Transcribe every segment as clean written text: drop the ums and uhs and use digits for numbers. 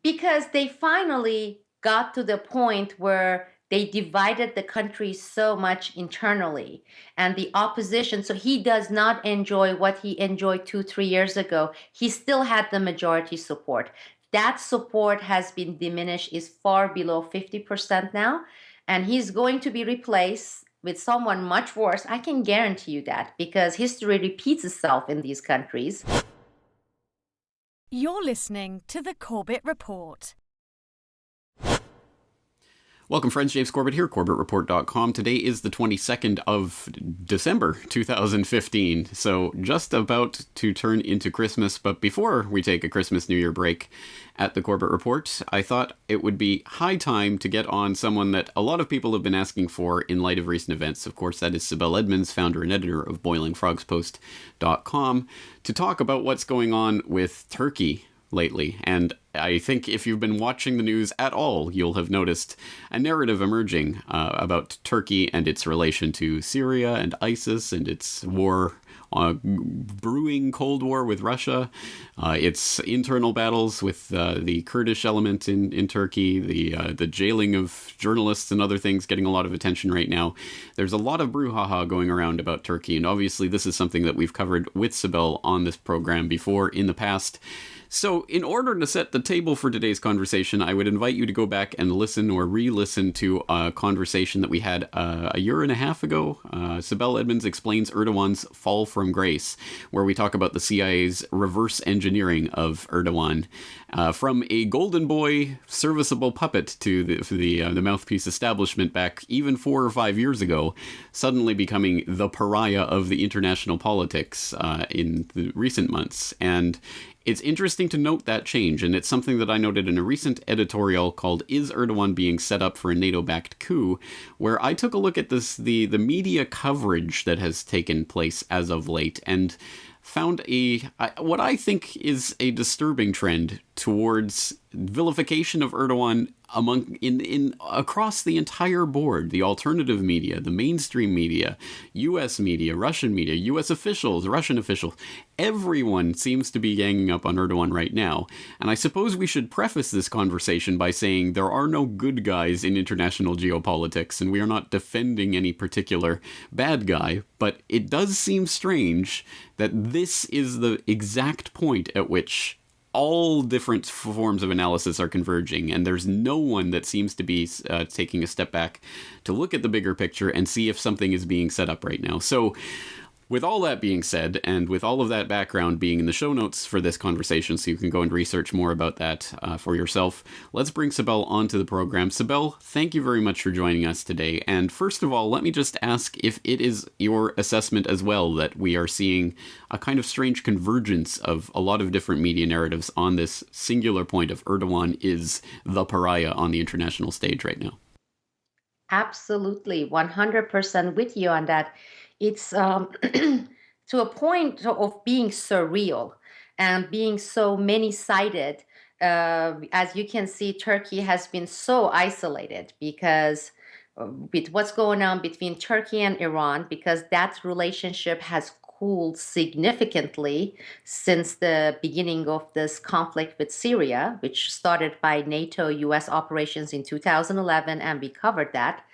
because they finally got to the point where they divided the country so much internally and the opposition. So he does not enjoy what he enjoyed 2, 3 years ago. He still had the majority support. That support has been diminished, is far below 50% now. And he's going to be replaced with someone much worse. I can guarantee you that because history repeats itself in these countries. You're listening to the Corbett Report. Welcome, friends. James Corbett here, CorbettReport.com. Today is the 22nd of December, 2015, so just about to turn into Christmas. But before we take a Christmas-New Year break at the Corbett Report, I thought it would be high time to get on someone that a lot of people have been asking for in light of recent events. Of course, that is Sibel Edmonds, founder and editor of BoilingFrogsPost.com, to talk about what's going on with Turkey lately. And I think if you've been watching the news at all, you'll have noticed a narrative emerging about Turkey and its relation to Syria and ISIS and its war, brewing Cold War with Russia, its internal battles with the Kurdish element in Turkey, the jailing of journalists and other things getting a lot of attention right now. There's a lot of brouhaha going around about Turkey, and obviously this is something that we've covered with Sibel on this program before in the past. So in order to set the table for today's conversation, I would invite you to go back and listen or re-listen to a conversation that we had a year and a half ago. Sibel Edmonds explains Erdogan's fall from grace, where we talk about the CIA's reverse engineering of Erdogan. From a golden boy, serviceable puppet to the mouthpiece establishment back even 4 or 5 years ago, suddenly becoming the pariah of the international politics in the recent months. And it's interesting to note that change, and it's something that I noted in a recent editorial called "Is Erdogan Being Set Up for a NATO-Backed Coup?", where I took a look at the media coverage that has taken place as of late, and found what I think is a disturbing trend towards vilification of Erdogan across the entire board: the alternative media, the mainstream media, U.S. media, Russian media, U.S. officials, Russian officials. Everyone seems to be ganging up on Erdogan right now. And I suppose we should preface this conversation by saying there are no good guys in international geopolitics, and we are not defending any particular bad guy, but it does seem strange that this is the exact point at which all different forms of analysis are converging, and there's no one that seems to be taking a step back to look at the bigger picture and see if something is being set up right now. So, with all that being said, and with all of that background being in the show notes for this conversation, so you can go and research more about that for yourself, let's bring Sibel onto the program. Sibel, thank you very much for joining us today. And first of all, let me just ask if it is your assessment as well that we are seeing a kind of strange convergence of a lot of different media narratives on this singular point of Erdogan is the pariah on the international stage right now. Absolutely, 100% with you on that. It's to a point of being surreal and being so many-sided. As you can see, Turkey has been so isolated because with what's going on between Turkey and Iran, because that relationship has cooled significantly since the beginning of this conflict with Syria, which started by NATO US operations in 2011, and we covered that.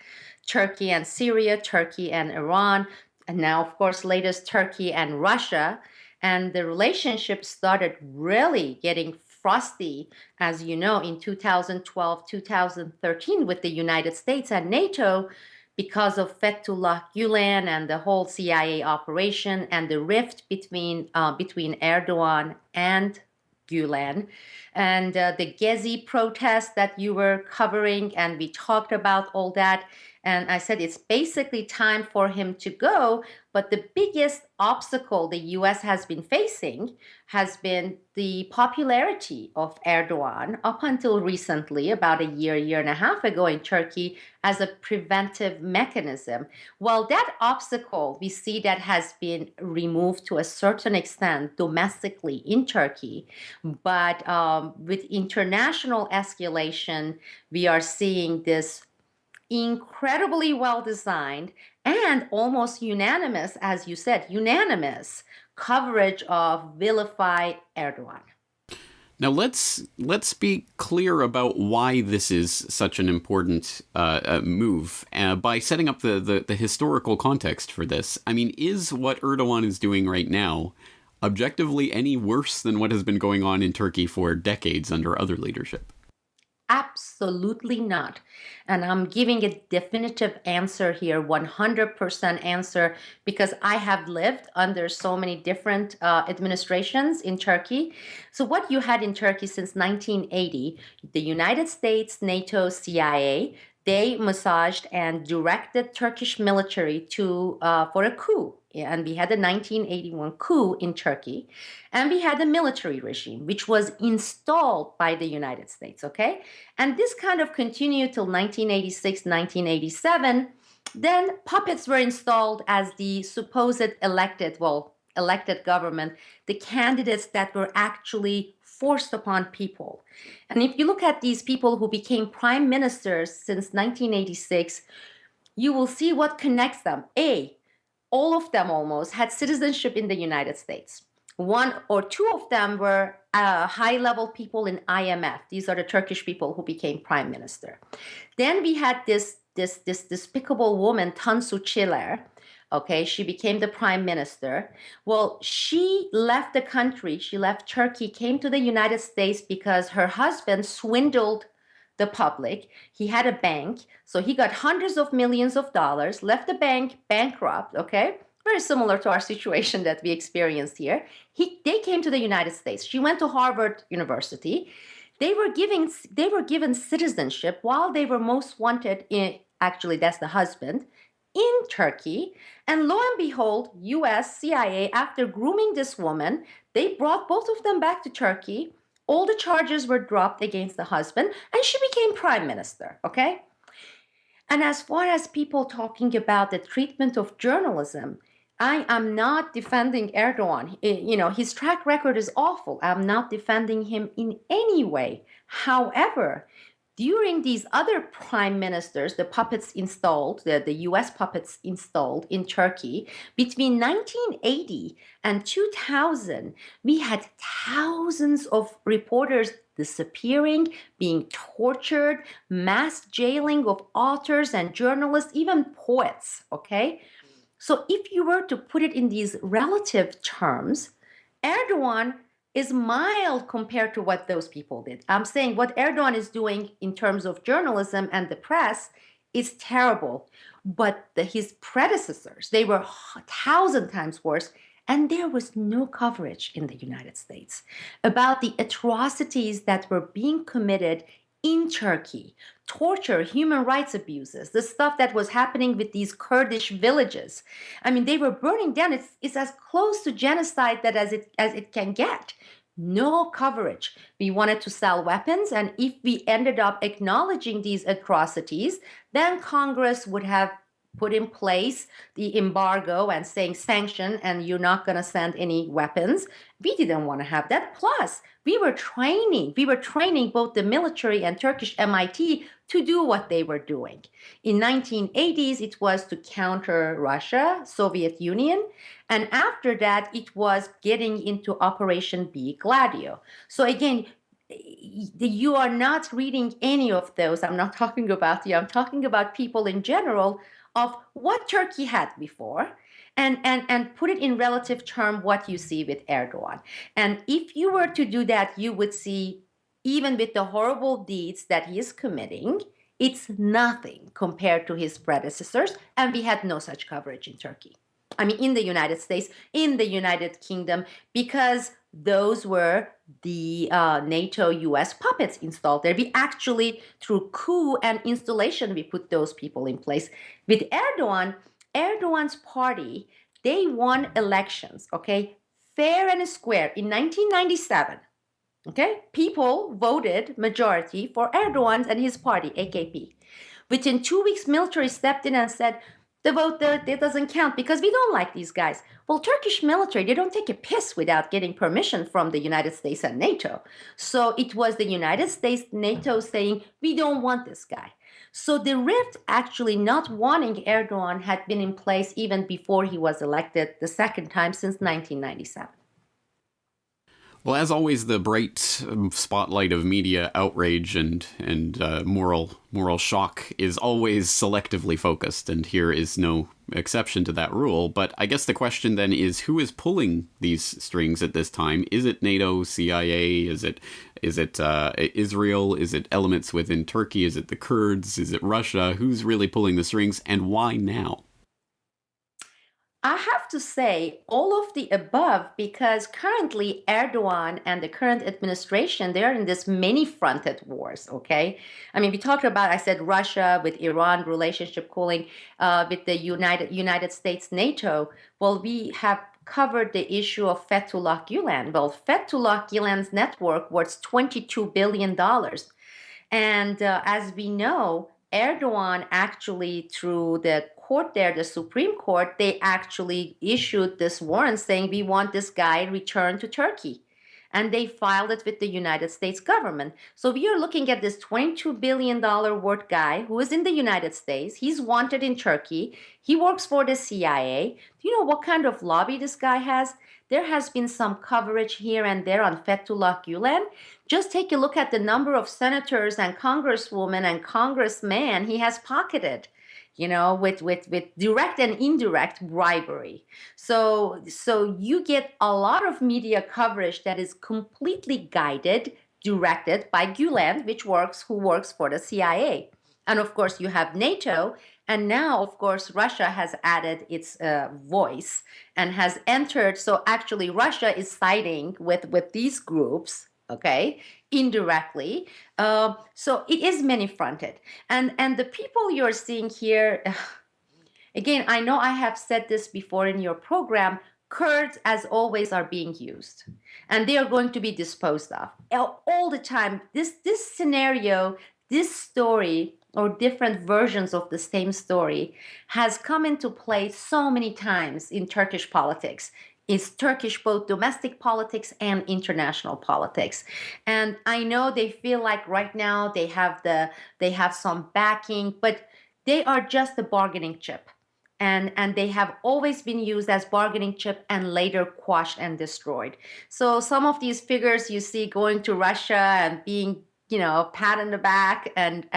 Turkey and Syria, Turkey and Iran, and now, of course, latest Turkey and Russia. And the relationship started really getting frosty, as you know, in 2012, 2013 with the United States and NATO because of Fethullah Gulen and the whole CIA operation and the rift between Erdogan and Gulen, and the Gezi protests that you were covering, and we talked about all that. And I said it's basically time for him to go. But the biggest obstacle the US has been facing has been the popularity of Erdogan up until recently, about a year and a half ago in Turkey, as a preventive mechanism. Well, that obstacle we see that has been removed to a certain extent domestically in Turkey. But with international escalation, we are seeing this incredibly well designed and almost unanimous, as you said, unanimous coverage of vilify Erdogan. Now let's be clear about why this is such an important move by setting up the historical context for this. I mean, is what Erdogan is doing right now objectively any worse than what has been going on in Turkey for decades under other leadership? Absolutely not. And I'm giving a definitive answer here, 100% answer, because I have lived under so many different administrations in Turkey. So, what you had in Turkey since 1980, the United States, NATO, CIA, they massaged and directed Turkish military to for a coup. Yeah, and we had the 1981 coup in Turkey, and we had a military regime which was installed by the United States. Okay, and this kind of continued till 1986, 1987. Then puppets were installed as the supposed elected government, the candidates that were actually forced upon people. And if you look at these people who became prime ministers since 1986, you will see what connects them. All of them almost had citizenship in the United States. One or two of them were high level people in IMF. These are the Turkish people who became prime minister. Then we had this despicable woman, Tansu Çiller. Okay, she became the prime minister. Well, she left the country, she left Turkey, came to the United States because her husband swindled the public. He had a bank, so he got hundreds of millions of dollars, left the bank bankrupt, okay? Very similar to our situation that we experienced here. They came to the United States. She went to Harvard University. They were given citizenship while they were most wanted in, actually that's the husband, in Turkey. And lo and behold, US, CIA, after grooming this woman, they brought both of them back to Turkey. All the charges were dropped against the husband, and she became prime minister, okay? And as far as people talking about the treatment of journalism, I am not defending Erdogan. His track record is awful. I'm not defending him in any way. However, during these other prime ministers, the puppets installed, the US puppets installed in Turkey, between 1980 and 2000, we had thousands of reporters disappearing, being tortured, mass jailing of authors and journalists, even poets, okay? So if you were to put it in these relative terms, Erdogan is mild compared to what those people did. I'm saying what Erdogan is doing in terms of journalism and the press is terrible. But his predecessors, they were 1,000 times worse. And there was no coverage in the United States about the atrocities that were being committed in Turkey, torture, human rights abuses, the stuff that was happening with these Kurdish villages. I mean, they were burning down. It's as close to genocide that as it can get. No coverage. We wanted to sell weapons, and if we ended up acknowledging these atrocities, then Congress would have put in place the embargo and saying sanction, and you're not going to send any weapons. We didn't want to have that. Plus, we were training both the military and Turkish MIT to do what they were doing. In 1980s, it was to counter Russia, Soviet Union, and after that, it was getting into Operation B Gladio. So again, you are not reading any of those. I'm not talking about you. I'm talking about people in general of what Turkey had before and put it in relative term what you see with Erdogan. And if you were to do that, you would see, even with the horrible deeds that he is committing, it's nothing compared to his predecessors. And we had no such coverage in Turkey. I mean, in the United States, in the United Kingdom, because those were the NATO US puppets installed there. We actually, through coup and installation, we put those people in place. With Erdogan's party, they won elections, okay, fair and square in 1997. Okay, people voted majority for Erdogan and his party, AKP. Within 2 weeks, military stepped in and said, the vote that doesn't count because we don't like these guys. Well, Turkish military, they don't take a piss without getting permission from the United States and NATO. So it was the United States, NATO saying, we don't want this guy. So the rift actually not wanting Erdogan had been in place even before he was elected the second time since 1997. Well, as always, the bright spotlight of media outrage and moral shock is always selectively focused, and here is no exception to that rule. But I guess the question then is, who is pulling these strings at this time? Is it NATO, CIA? Is it Israel? Is it elements within Turkey? Is it the Kurds? Is it Russia? Who's really pulling the strings, and why now? I have to say all of the above because currently Erdogan and the current administration, they're in this many fronted wars, okay? I mean, we talked about, I said Russia with Iran relationship cooling, with the United States, NATO. Well, we have covered the issue of Fethullah Gulen. Well, Fethullah Gulen's network worth $22 billion. And as we know, Erdogan actually, through the court there, the Supreme Court, they actually issued this warrant saying, we want this guy returned to Turkey. And they filed it with the United States government. So we are looking at this $22 billion worth guy who is in the United States. He's wanted in Turkey. He works for the CIA. Do you know what kind of lobby this guy has? There has been some coverage here and there on Fethullah Gulen. Just take a look at the number of senators and congresswomen and congressmen he has pocketed, with direct and indirect bribery. So you get a lot of media coverage that is completely guided, directed by Gulen, who works for the CIA. And of course, you have NATO. And now, of course, Russia has added its voice and has entered. So actually, Russia is siding with these groups, okay, indirectly. So it is many-fronted. And the people you're seeing here, again, I know I have said this before in your program, Kurds, as always, are being used. And they are going to be disposed of all the time. This scenario, this story, or different versions of the same story, has come into play so many times in Turkish politics. It's Turkish both domestic politics and international politics. And I know they feel like right now they have some backing, but they are just a bargaining chip. And they have always been used as bargaining chip and later quashed and destroyed. So some of these figures you see going to Russia and being pat on the back and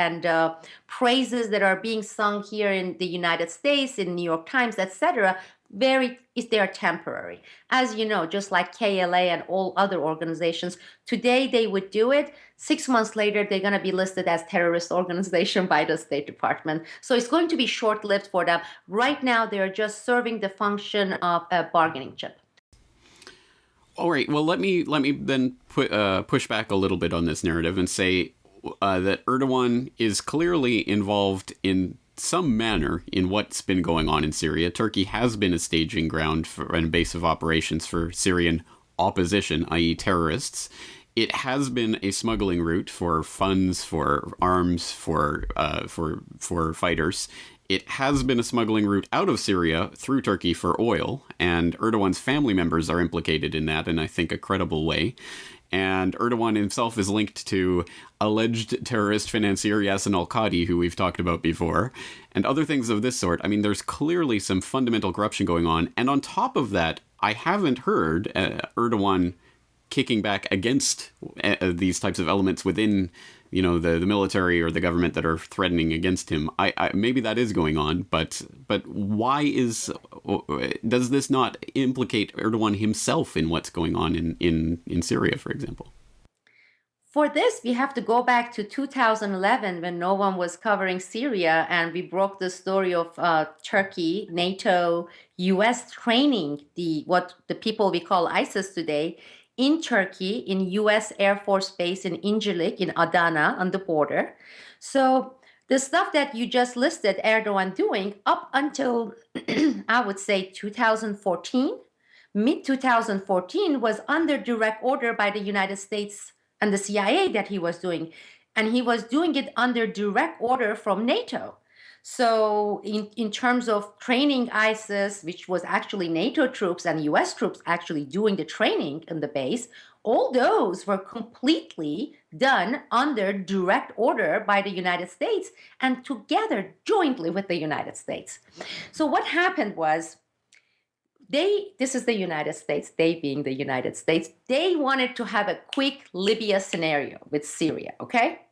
praises that are being sung here in the United States, in New York Times, etc. They are temporary. As you know, just like KLA and all other organizations, today they would do it. 6 months later, they're going to be listed as terrorist organization by the State Department. So it's going to be short-lived for them. Right now, they are just serving the function of a bargaining chip. All right. Well, let me then push back a little bit on this narrative and say that Erdogan is clearly involved in some manner in what's been going on in Syria. Turkey has been a staging ground and a base of operations for Syrian opposition, i.e., terrorists. It has been a smuggling route for funds, for arms, for fighters. It has been a smuggling route out of Syria through Turkey for oil, and Erdogan's family members are implicated in that in, I think, a credible way. And Erdogan himself is linked to alleged terrorist financier Yassin al-Qadi, who we've talked about before, and other things of this sort. I mean, there's clearly some fundamental corruption going on. And on top of that, I haven't heard Erdogan kicking back against these types of elements within the military or the government that are threatening against him. I maybe that is going on, but why does this not implicate Erdogan himself in what's going on in Syria, for example? For this, we have to go back to 2011 when no one was covering Syria, and we broke the story of Turkey, NATO, US training what the people we call ISIS today in Turkey, in US Air Force Base in Incirlik, in Adana, on the border. So the stuff that you just listed Erdogan doing up until, I would say, 2014, mid-2014, was under direct order by the United States and the CIA that he was doing. And he was doing it under direct order from NATO. So in terms of training ISIS, which was actually NATO troops and US troops actually doing the training in the base, all those were completely done under direct order by the United States and together jointly with the United States. So what happened was This is the United States, they being the United States, they wanted to have a quick Libya scenario with Syria, okay?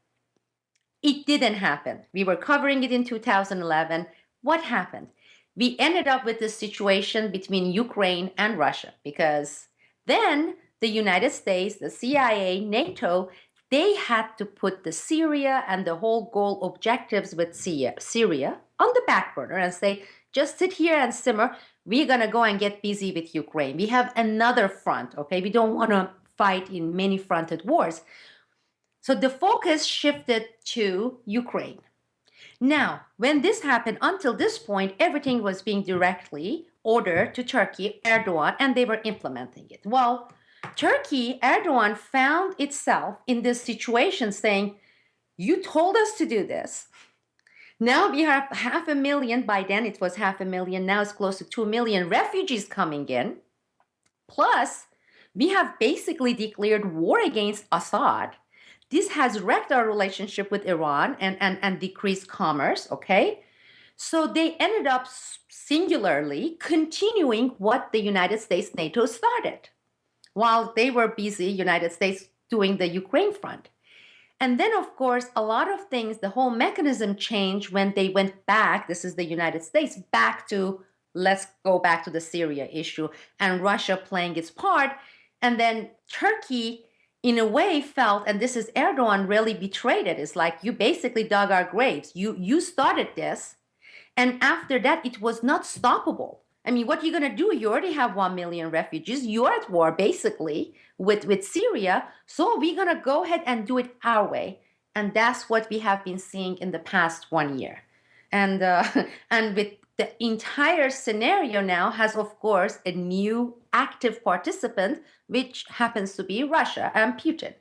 It didn't happen. We were covering it in 2011. What happened? We ended up with this situation between Ukraine and Russia because then the United States, the CIA, NATO, they had to put the Syria and the whole goal objectives with Syria on the back burner and say, just sit here and simmer. We're going to go and get busy with Ukraine. We have another front, okay? We don't want to fight in many fronted wars. So the focus shifted to Ukraine. Now, when this happened, until this point, everything was being directly ordered to Turkey, Erdogan, and they were implementing it. Well, Turkey, Erdogan found itself in this situation saying, you told us to do this. Now we have 500,000, by then it was 500,000, now it's close to 2 million refugees coming in. Plus, we have basically declared war against Assad. This has wrecked our relationship with Iran and decreased commerce, okay? So they ended up singularly continuing what the United States, NATO started while they were busy, United States, doing the Ukraine front. And then, of course, a lot of things, the whole mechanism changed when they went back, this is the United States, back to, let's go back to the Syria issue and Russia playing its part. And then Turkey, in a way, felt, and this is Erdogan really betrayed it. It's like, you basically dug our graves. You started this. And after that, it was not stoppable. I mean, what are you going to do? You already have 1 million refugees. You're at war, basically, with Syria. So we're going to go ahead and do it our way. And that's what we have been seeing in the past 1 year. And with the entire scenario now has, of course, a new active participant, which happens to be Russia and Putin.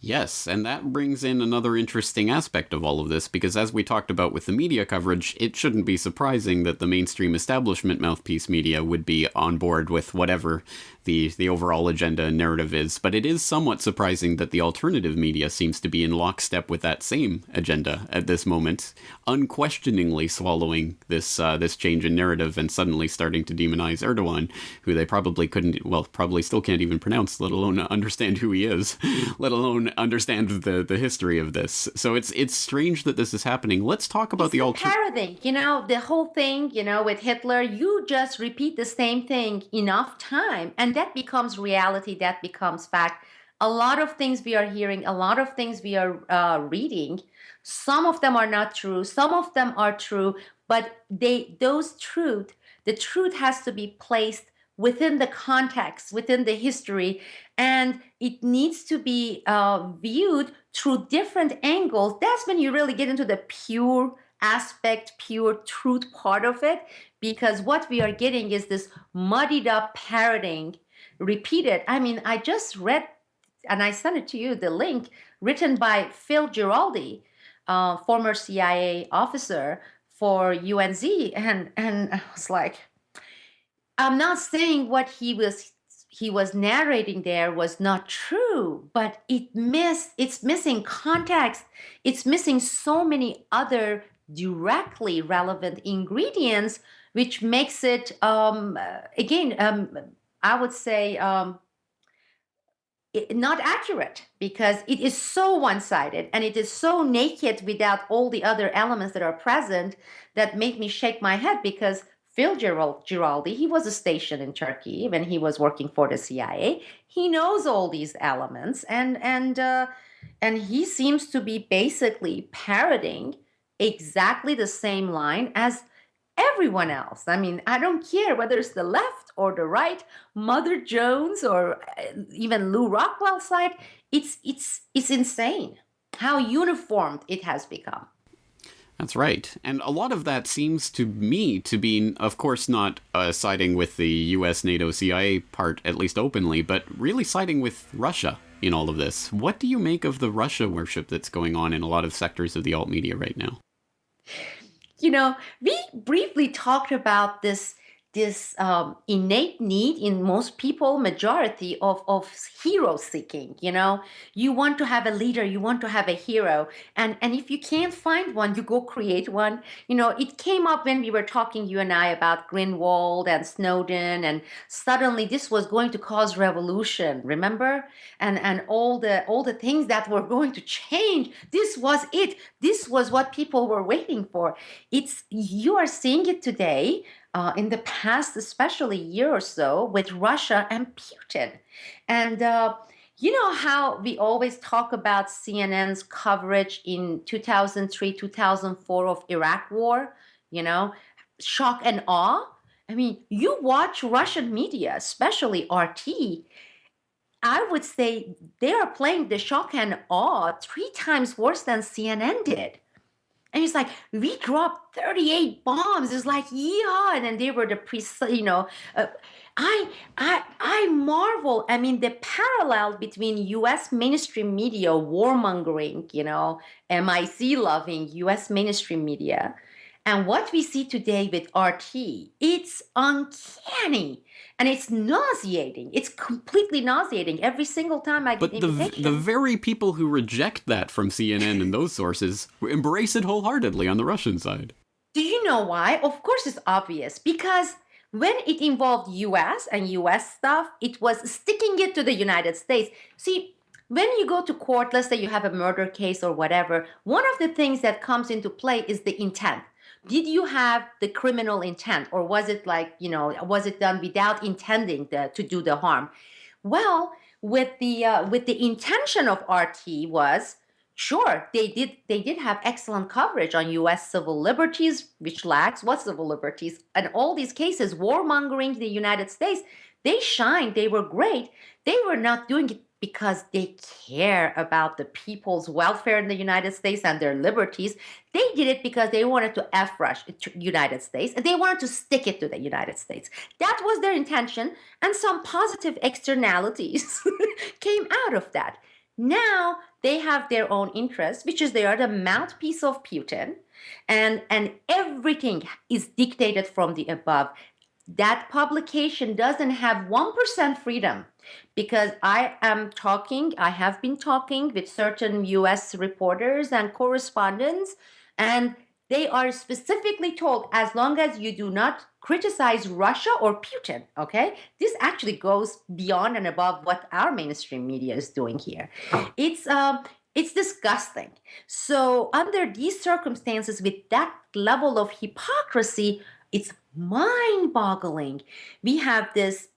Yes, and that brings in another interesting aspect of all of this, because as we talked about with the media coverage, it shouldn't be surprising that the mainstream establishment mouthpiece media would be on board with whatever the overall agenda and narrative is, but it is somewhat surprising that the alternative media seems to be in lockstep with that same agenda at this moment, unquestioningly swallowing this change in narrative and suddenly starting to demonize Erdogan, who they probably probably still can't even pronounce, let alone understand who he is, let alone understand the history of this. So it's strange that this is happening. Let's talk about the parroting, the whole thing, with Hitler, you just repeat the same thing enough time and that becomes reality, that becomes fact. A lot of things we are hearing, a lot of things we are reading, some of them are not true, some of them are true, but the truth has to be placed within the context, within the history, and it needs to be viewed through different angles. That's when you really get into the pure aspect, pure truth part of it, because what we are getting is this muddied up parroting, repeated. I mean, I just read, and I sent it to you, the link written by Phil Giraldi, former CIA officer for UNZ, and I was like, I'm not saying what he was narrating there was not true, but it's missing context. It's missing so many other directly relevant ingredients, which makes it I would say not accurate, because it is so one-sided and it is so naked without all the other elements that are present that make me shake my head, because Phil Giraldi, he was stationed in Turkey when he was working for the CIA. He knows all these elements, and he seems to be basically parroting exactly the same line as everyone else. I mean, I don't care whether it's the left or the right, Mother Jones or even Lou Rockwell's side. It's insane how uniformed it has become. That's right. And a lot of that seems to me to be, of course, not siding with the US, NATO, CIA part, at least openly, but really siding with Russia in all of this. What do you make of the Russia worship that's going on in a lot of sectors of the alt media right now? We briefly talked about this this innate need in most people, majority of hero seeking. You want to have a leader, you want to have a hero, and if you can't find one, you go create one. It came up when we were talking, you and I, about Greenwald and Snowden, and suddenly this was going to cause revolution, remember? And all the things that were going to change. This was it. This was what people were waiting for. You are seeing it today, in the past, especially year or so, with Russia and Putin. And you know how we always talk about CNN's coverage in 2003, 2004 of Iraq war, you know, shock and awe? I mean, you watch Russian media, especially RT, I would say they are playing the shock and awe 3 times worse than CNN did. And it's like, we dropped 38 bombs. It's like, yeah. And then they were uh, I marvel. I mean, the parallel between US mainstream media warmongering, MIC loving US mainstream media, and what we see today with RT, it's uncanny and it's nauseating. It's completely nauseating every single time I get But the invitation. very people who reject that from CNN and those sources embrace it wholeheartedly on the Russian side. Do you know why? Of course, it's obvious, because when it involved US and US stuff, it was sticking it to the United States. See, when you go to court, let's say you have a murder case or whatever, one of the things that comes into play is the intent. Did you have the criminal intent, or was it was it done without intending to do the harm? Well, with the intention of RT was, sure, they did have excellent coverage on U.S. civil liberties, which lacks what civil liberties, and all these cases warmongering the United States. They shined. They were great. They were not doing it because they care about the people's welfare in the United States and their liberties. They did it because they wanted to F-rush the United States, and they wanted to stick it to the United States. That was their intention, and some positive externalities came out of that. Now they have their own interests, which is they are the mouthpiece of Putin, and everything is dictated from the above. That publication doesn't have 1% freedom, because I have been talking with certain US reporters and correspondents, and they are specifically told, as long as you do not criticize Russia or Putin, okay? This actually goes beyond and above what our mainstream media is doing here. It's disgusting. So under these circumstances, with that level of hypocrisy, it's mind-boggling. We have this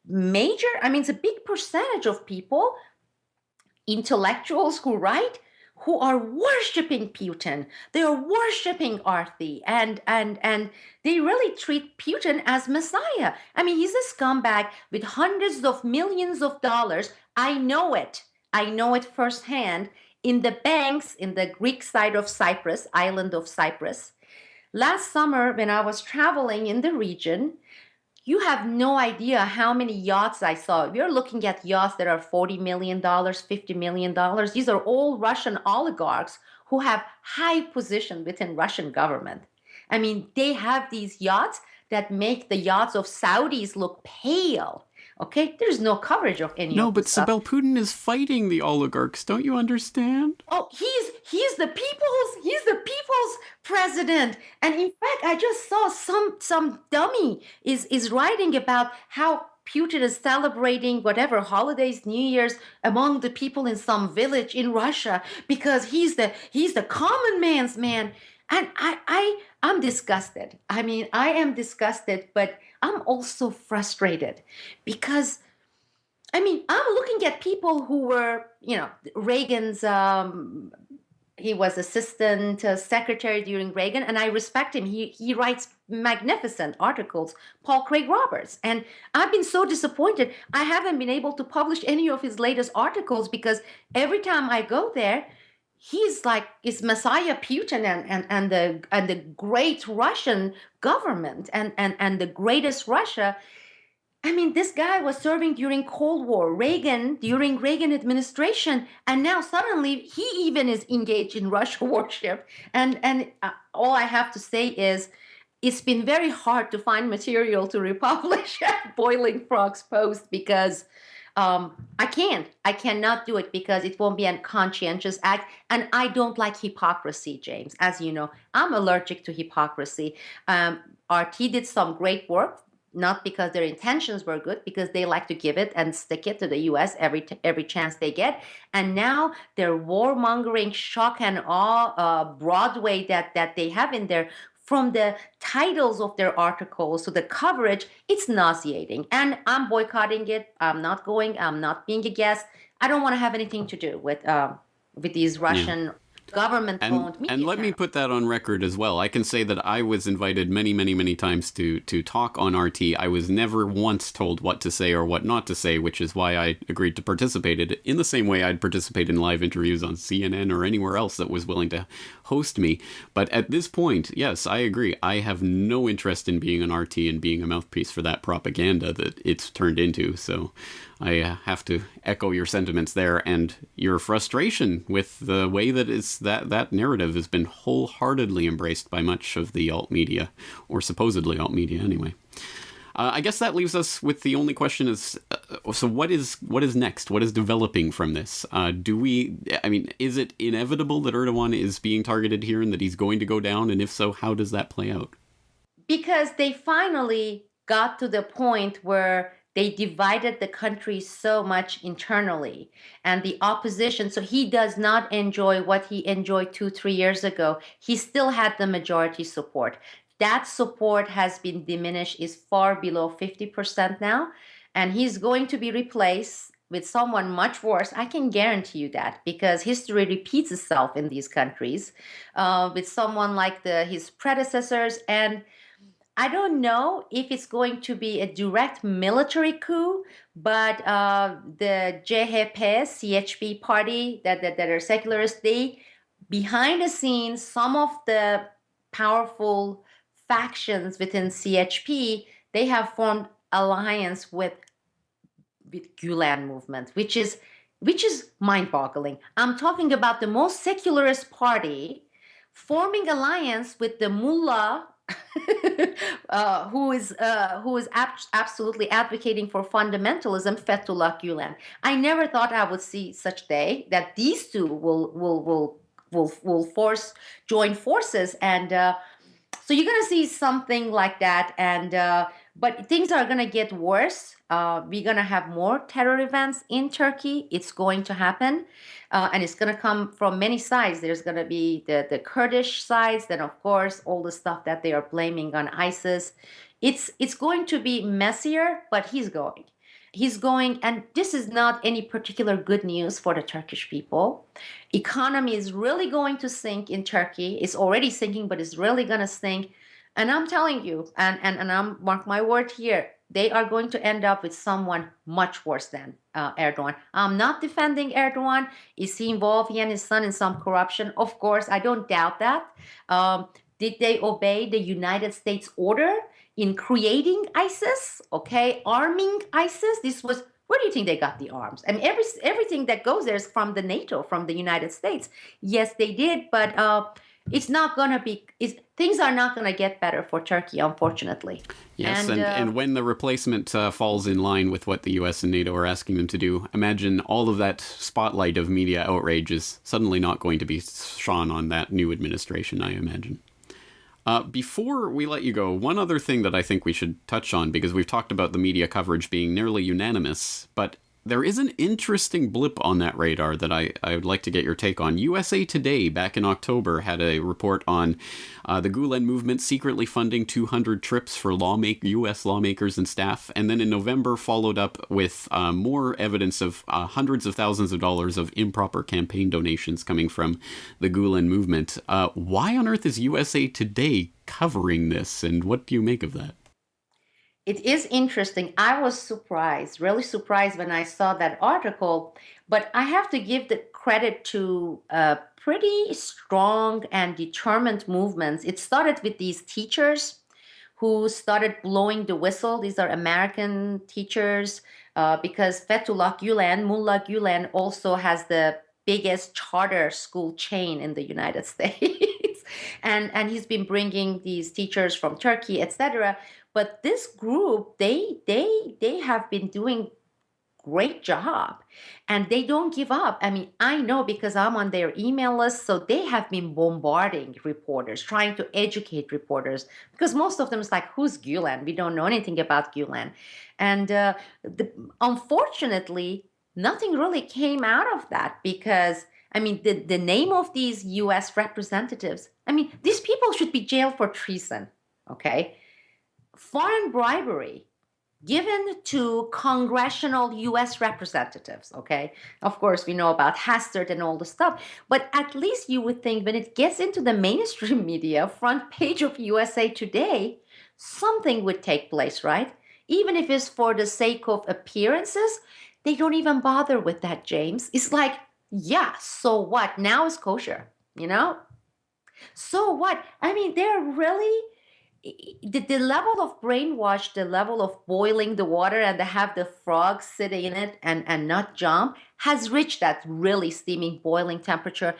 major, I mean, it's a big percentage of people, intellectuals who write, who are worshiping Putin. They are worshiping Arthi, and they really treat Putin as Messiah. I mean, he's a scumbag with hundreds of millions of dollars. I know it. I know it firsthand, in the banks in the Greek side of Cyprus, island of Cyprus. Last summer, when I was traveling in the region, you have no idea how many yachts I saw. We're looking at yachts that are $40 million, $50 million. These are all Russian oligarchs who have high position within Russian government. I mean, they have these yachts that make the yachts of Saudis look pale. Okay, there's no coverage of any No, of but this stuff. Sibel, Putin is fighting the oligarchs. Don't you understand? Oh, he's the people's president. And in fact, I just saw some dummy is writing about how Putin is celebrating whatever holidays, New Year's, among the people in some village in Russia, because he's the common man's man. And I'm disgusted. I mean, I am disgusted, but I'm also frustrated, because I mean, I'm looking at people who were, Reagan's, he was assistant secretary during Reagan, and I respect him. He writes magnificent articles, Paul Craig Roberts. And I've been so disappointed. I haven't been able to publish any of his latest articles, because every time I go there, he's like, is Messiah Putin and the great Russian government and the greatest Russia. I mean, this guy was serving during Cold War, during Reagan administration, and now suddenly he even is engaged in Russia worship. And all I have to say is, it's been very hard to find material to republish Boiling Frogs post because I cannot do it because it won't be a conscientious act. And I don't like hypocrisy, James. As you know, I'm allergic to hypocrisy. RT did some great work, not because their intentions were good, because they like to give it and stick it to the U.S. every chance they get. And now their warmongering, shock and awe Broadway that they have in there, from the titles of their articles to the coverage, it's nauseating. And I'm boycotting it. I'm not going. I'm not being a guest. I don't want to have anything to do with these Yeah. Russian government-owned And media let me channels. put that on record as well. I can say that I was invited many, many, many times to talk on RT. I was never once told what to say or what not to say, which is why I agreed to participate in the same way I'd participate in live interviews on CNN or anywhere else that was willing to host me. But at this point, yes, I agree. I have no interest in being an RT and being a mouthpiece for that propaganda that it's turned into. So I have to echo your sentiments there and your frustration with the way that that narrative has been wholeheartedly embraced by much of the alt media, or supposedly alt media anyway. I guess that leaves us with the only question is, so what is next? What is developing from this? Is it inevitable that Erdogan is being targeted here and that he's going to go down? And if so, how does that play out? Because they finally got to the point where they divided the country so much internally, and the opposition, so he does not enjoy what he enjoyed 2 3 years ago. He still had the majority support. That support has been diminished, is far below 50% now, and he's going to be replaced with someone much worse. I can guarantee you that, because history repeats itself in these countries, with someone like his predecessors. And I don't know if it's going to be a direct military coup, but the CHP, CHP party that are secularists, they, behind the scenes, some of the powerful factions within CHP, they have formed alliance with Gulen movement, which is mind-boggling. I'm talking about the most secularist party forming alliance with the mullah, who is absolutely advocating for fundamentalism, Fethullah Gulen. I never thought I would see such day that these two will force join forces, and so you're going to see something like that. And but things are going to get worse. We're going to have more terror events in Turkey. It's going to happen, and it's going to come from many sides. There's going to be the Kurdish sides, then of course all the stuff that they are blaming on ISIS. It's going to be messier, but he's going, and this is not any particular good news for the Turkish people. Economy is really going to sink in Turkey. It's already sinking, but it's really going to sink. And I'm telling you, and I'm, mark my word here, they are going to end up with someone much worse than Erdogan. I'm not defending Erdogan. Is he involved, he and his son, in some corruption? Of course, I don't doubt that. Did they obey the United States order in creating ISIS? Okay, arming ISIS. This was, where do you think they got the arms? And everything that goes there is from the NATO, from the United States. Yes, they did, but it's not going to be. Things are not going to get better for Turkey, unfortunately. Yes, and when the replacement falls in line with what the US and NATO are asking them to do, imagine all of that spotlight of media outrage is suddenly not going to be shone on that new administration, I imagine. Before we let you go, one other thing that I think we should touch on, because we've talked about the media coverage being nearly unanimous, but there is an interesting blip on that radar that I would like to get your take on. USA Today, back in October, had a report on the Gulen movement secretly funding 200 trips for U.S. lawmakers and staff, and then in November followed up with more evidence of hundreds of thousands of dollars of improper campaign donations coming from the Gulen movement. Why on earth is USA Today covering this, and what do you make of that? It is interesting. I was surprised, really surprised when I saw that article, but I have to give the credit to pretty strong and determined movements. It started with these teachers who started blowing the whistle. These are American teachers, because Fethullah Gulen, Mullah Gulen, also has the biggest charter school chain in the United States. And he's been bringing these teachers from Turkey, etc. But this group, they have been doing great job, and they don't give up. I mean, I know because I'm on their email list, so they have been bombarding reporters, trying to educate reporters, because most of them is like, who's Gulen? We don't know anything about Gulen. And unfortunately, nothing really came out of that, because I mean, the name of these US representatives, I mean, these people should be jailed for treason, okay? Foreign bribery given to congressional US representatives, okay? Of course, we know about Hastert and all the stuff, but at least you would think when it gets into the mainstream media, front page of USA Today, something would take place, right? Even if it's for the sake of appearances, they don't even bother with that, James. It's like, yeah, so what? Now it's kosher, you know? So what? I mean, they're really the level of brainwash, the level of boiling the water and to have the frogs sit in it and not jump has reached that really steaming boiling temperature.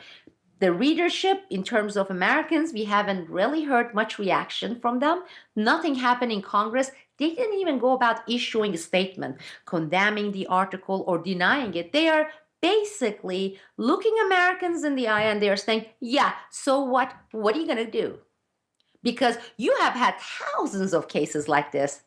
The readership, in terms of Americans, we haven't really heard much reaction from them. Nothing happened in Congress. They didn't even go about issuing a statement condemning the article or denying it. They are basically looking Americans in the eye and they are saying, yeah, so what? What are you going to do? Because you have had thousands of cases like this,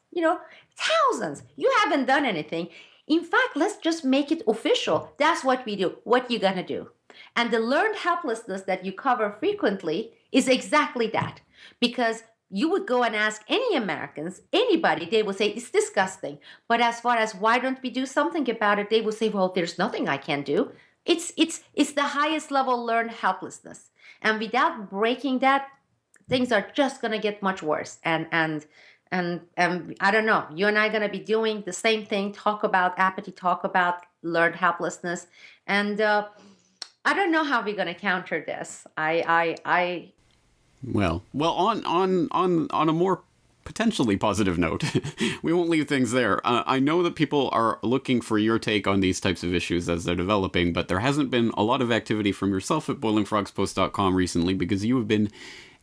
thousands. You haven't done anything. In fact, let's just make it official. That's what we do. What you gonna do? And the learned helplessness that you cover frequently is exactly that. Because you would go and ask any Americans, anybody, they will say it's disgusting. But as far as why don't we do something about it, they will say, well, there's nothing I can do. It's the highest level learned helplessness. And without breaking that, things are just going to get much worse. And I don't know, you and I are going to be doing the same thing, talk about apathy, talk about learned helplessness. And I don't know how we're going to counter this. Well, on a more potentially positive note, we won't leave things there. I know that people are looking for your take on these types of issues as they're developing, but there hasn't been a lot of activity from yourself at boilingfrogspost.com recently because you have been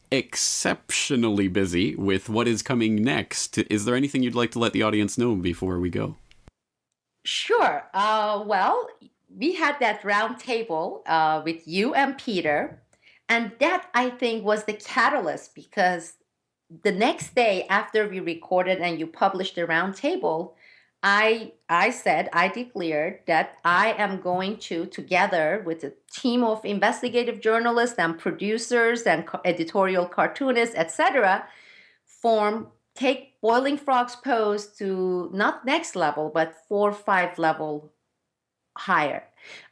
exceptionally busy with what is coming next. Is there anything you'd like to let the audience know before we go? Sure. Well, we had that round table with you and Peter, and that I think was the catalyst, because the next day after we recorded and you published the round table, I declared that I am going to, together with a team of investigative journalists and producers and editorial cartoonists, etc., take Boiling Frogs Post to not next level, but 4 or 5 level higher.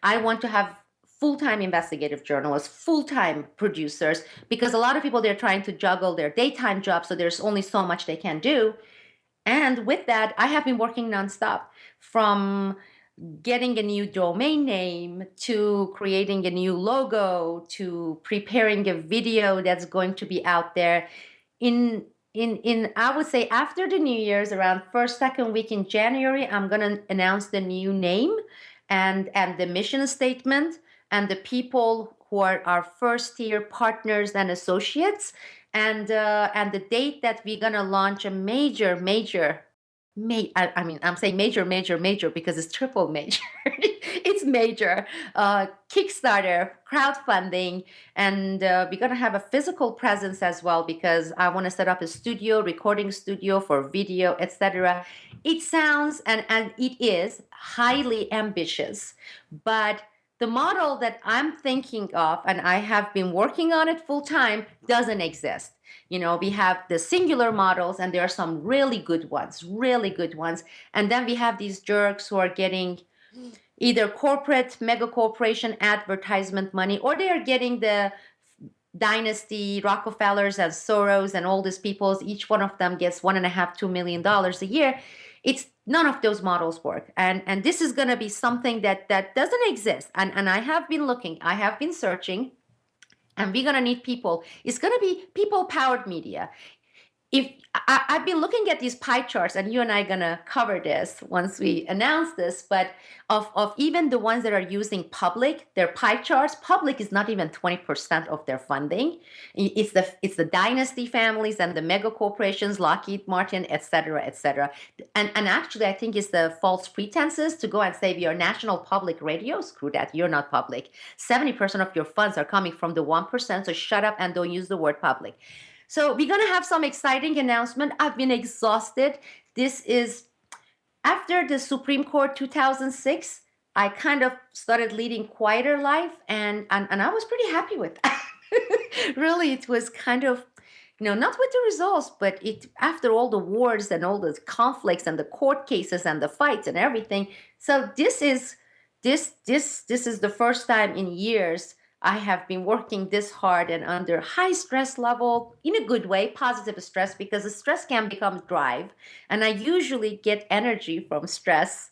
I want to have full-time investigative journalists, full-time producers, because a lot of people, they're trying to juggle their daytime jobs, so there's only so much they can do. And with that, I have been working nonstop, from getting a new domain name to creating a new logo to preparing a video that's going to be out there. In I would say after the New Year's, around first, second week in January, I'm gonna announce the new name and the mission statement and the people who are our first tier partners and associates, and the date that we're gonna launch a major, I mean, I'm saying major because it's triple major. It's major Kickstarter, crowdfunding, and we're gonna have a physical presence as well, because I want to set up a studio, recording studio for video, etc. It sounds and it is highly ambitious, but the model that I'm thinking of, and I have been working on it full time, doesn't exist. We have the singular models, and there are some really good ones. And then we have these jerks who are getting either corporate, mega corporation advertisement money, or they are getting the dynasty, Rockefellers and Soros and all these people. Each one of them gets $1.5, $2 million a year. It's none of those models work. And this is going to be something that doesn't exist. And I have been looking, I have been searching, and we're going to need people. It's going to be people-powered media. if I've been looking at these pie charts, and you and I are gonna cover this once we announce this, but of even the ones that are using public, their pie charts, public is not even 20% of their funding. It's the dynasty families and the mega corporations, Lockheed Martin, et cetera, et cetera. And actually, I think it's the false pretenses to go and say we are national public radio. Screw that, you're not public. 70% of your funds are coming from the 1%, so shut up and don't use the word public. So we're going to have some exciting announcement. I've been exhausted. This is after the Supreme Court 2006. I kind of started leading quieter life, and I was pretty happy with that. Really, it was kind of, not with the results, but it after all the wars and all the conflicts and the court cases and the fights and everything. So this is the first time in years I have been working this hard and under high stress level in a good way, positive stress, because the stress can become drive. And I usually get energy from stress.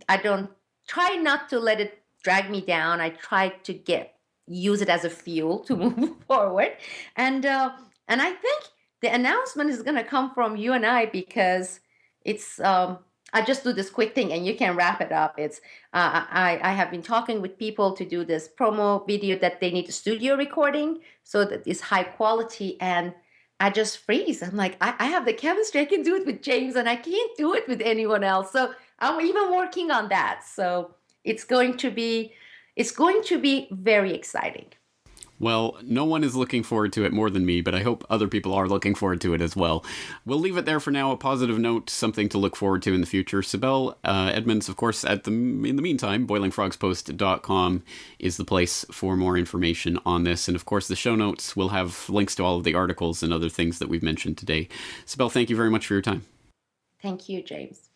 I don't try not to let it drag me down. I try to use it as a fuel to move forward. And I think the announcement is going to come from you and I, because it's I just do this quick thing and you can wrap it up. It's I have been talking with people to do this promo video that they need a studio recording so that it's high quality, and I just freeze. I'm like, I have the chemistry. I can do it with James, and I can't do it with anyone else. So I'm even working on that. So it's going to be very exciting. Well, no one is looking forward to it more than me, but I hope other people are looking forward to it as well. We'll leave it there for now, a positive note, something to look forward to in the future. Sibel Edmonds, of course, in the meantime, boilingfrogspost.com is the place for more information on this. And of course, the show notes will have links to all of the articles and other things that we've mentioned today. Sibel, thank you very much for your time. Thank you, James.